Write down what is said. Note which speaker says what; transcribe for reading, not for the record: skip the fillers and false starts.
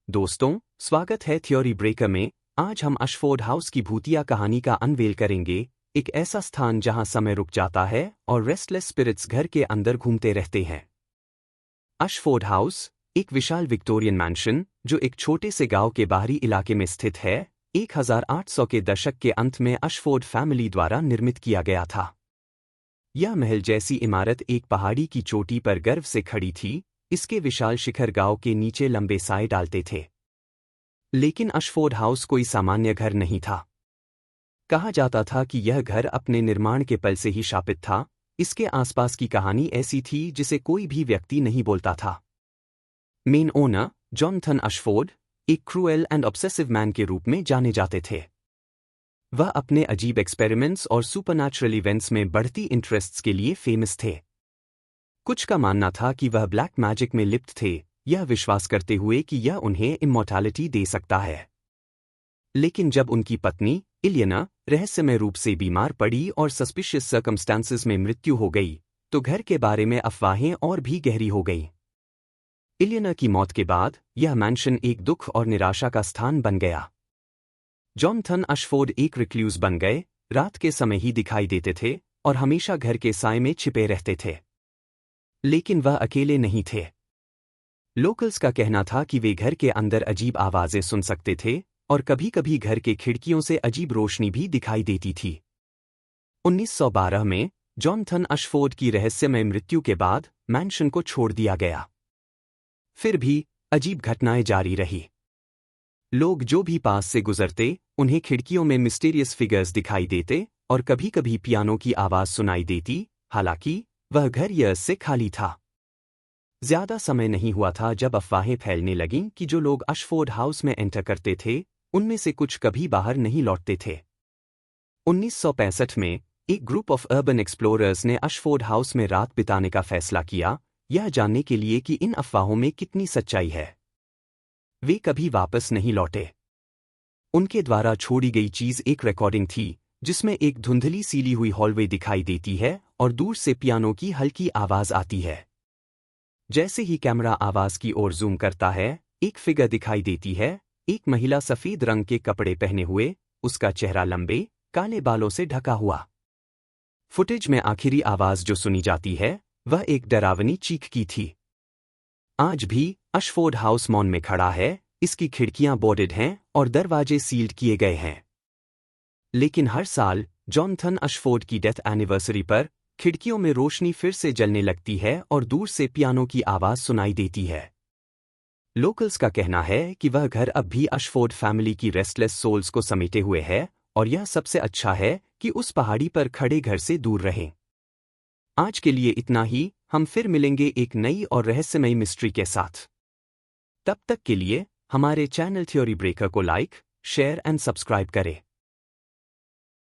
Speaker 1: दोस्तों, स्वागत है थ्योरी ब्रेकर में। आज हम अशफोर्ड हाउस की भूतिया कहानी का अनवेल करेंगे। एक ऐसा स्थान जहां समय रुक जाता है और रेस्टलेस स्पिरिट्स घर के अंदर घूमते रहते हैं। अशफोर्ड हाउस एक विशाल विक्टोरियन मैंशन जो एक छोटे से गांव के बाहरी इलाके में स्थित है, 1800 के दशक के अंत में अशफोर्ड फैमिली द्वारा निर्मित किया गया था। यह महल जैसी इमारत एक पहाड़ी की चोटी पर गर्व से खड़ी थी। इसके विशाल शिखर गांव के नीचे लंबे साए डालते थे। लेकिन अशफोर्ड हाउस कोई सामान्य घर नहीं था। कहा जाता था कि यह घर अपने निर्माण के पल से ही शापित था। इसके आसपास की कहानी ऐसी थी जिसे कोई भी व्यक्ति नहीं बोलता था। मेन ओनर जॉनथन अशफोर्ड एक क्रूएल एंड ऑब्सेसिव मैन के रूप में जाने जाते थे। वह अपने अजीब एक्सपेरिमेंट्स और सुपरनैचुरल इवेंट्स में बढ़ती इंटरेस्ट्स के लिए फेमस थे। कुछ का मानना था कि वह ब्लैक मैजिक में लिप्त थे, यह विश्वास करते हुए कि यह उन्हें इमॉर्टैलिटी दे सकता है। लेकिन जब उनकी पत्नी इलियना रहस्यमय रूप से बीमार पड़ी और सस्पिशियस सर्कमस्टांसेस में मृत्यु हो गई, तो घर के बारे में अफवाहें और भी गहरी हो गईं। इलियना की मौत के बाद यह मैंशन एक दुख और निराशा का स्थान बन गया। जॉनथन अशफोर्ड एक रिक्लूज बन गए, रात के समय ही दिखाई देते थे और हमेशा घर के साए में छिपे रहते थे। लेकिन वह अकेले नहीं थे। लोकल्स का कहना था कि वे घर के अंदर अजीब आवाजें सुन सकते थे और कभी-कभी घर के खिड़कियों से अजीब रोशनी भी दिखाई देती थी। 1912 में जॉनथन अशफोर्ड की रहस्यमय मृत्यु के बाद मैंशन को छोड़ दिया गया। फिर भी अजीब घटनाएं जारी रही। लोग जो भी पास से गुजरते उन्हें खिड़कियों में मिस्टीरियस फिगर्स दिखाई देते और कभी-कभी पियानो की आवाज सुनाई देती। हालांकि वह घर यर्स से खाली था। ज्यादा समय नहीं हुआ था जब अफवाहें फैलने लगीं कि जो लोग अशफोर्ड हाउस में एंटर करते थे उनमें से कुछ कभी बाहर नहीं लौटते थे। 1965 में एक ग्रुप ऑफ अर्बन एक्सप्लोरर्स ने अशफोर्ड हाउस में रात बिताने का फैसला किया, यह जानने के लिए कि इन अफवाहों में कितनी सच्चाई है। वे कभी वापस नहीं लौटे। उनके द्वारा छोड़ी गई चीज एक रिकॉर्डिंग थी जिसमें एक धुंधली सीली हुई हॉलवे दिखाई देती है और दूर से पियानो की हल्की आवाज आती है। जैसे ही कैमरा आवाज की ओर जूम करता है, एक फिगर दिखाई देती है, एक महिला सफेद रंग के कपड़े पहने हुए, उसका चेहरा लंबे काले बालों से ढका हुआ। फुटेज में आखिरी आवाज जो सुनी जाती है वह एक डरावनी चीख की थी। आज भी अशफोर्ड हाउस मॉन में खड़ा है, इसकी खिड़कियां बोर्डेड हैं और दरवाजे सील्ड किए गए हैं। लेकिन हर साल जॉनथन अशफोर्ड की डेथ एनिवर्सरी पर खिड़कियों में रोशनी फिर से जलने लगती है और दूर से पियानो की आवाज सुनाई देती है। लोकल्स का कहना है कि वह घर अब भी अशफोर्ड फैमिली की रेस्टलेस सोल्स को समेटे हुए है और यह सबसे अच्छा है कि उस पहाड़ी पर खड़े घर से दूर रहें। आज के लिए इतना ही, हम फिर मिलेंगे एक नई और रहस्यमयी मिस्ट्री के साथ। तब तक के लिए हमारे चैनल थ्योरी ब्रेकर को लाइक, शेयर एंड सब्सक्राइब करें।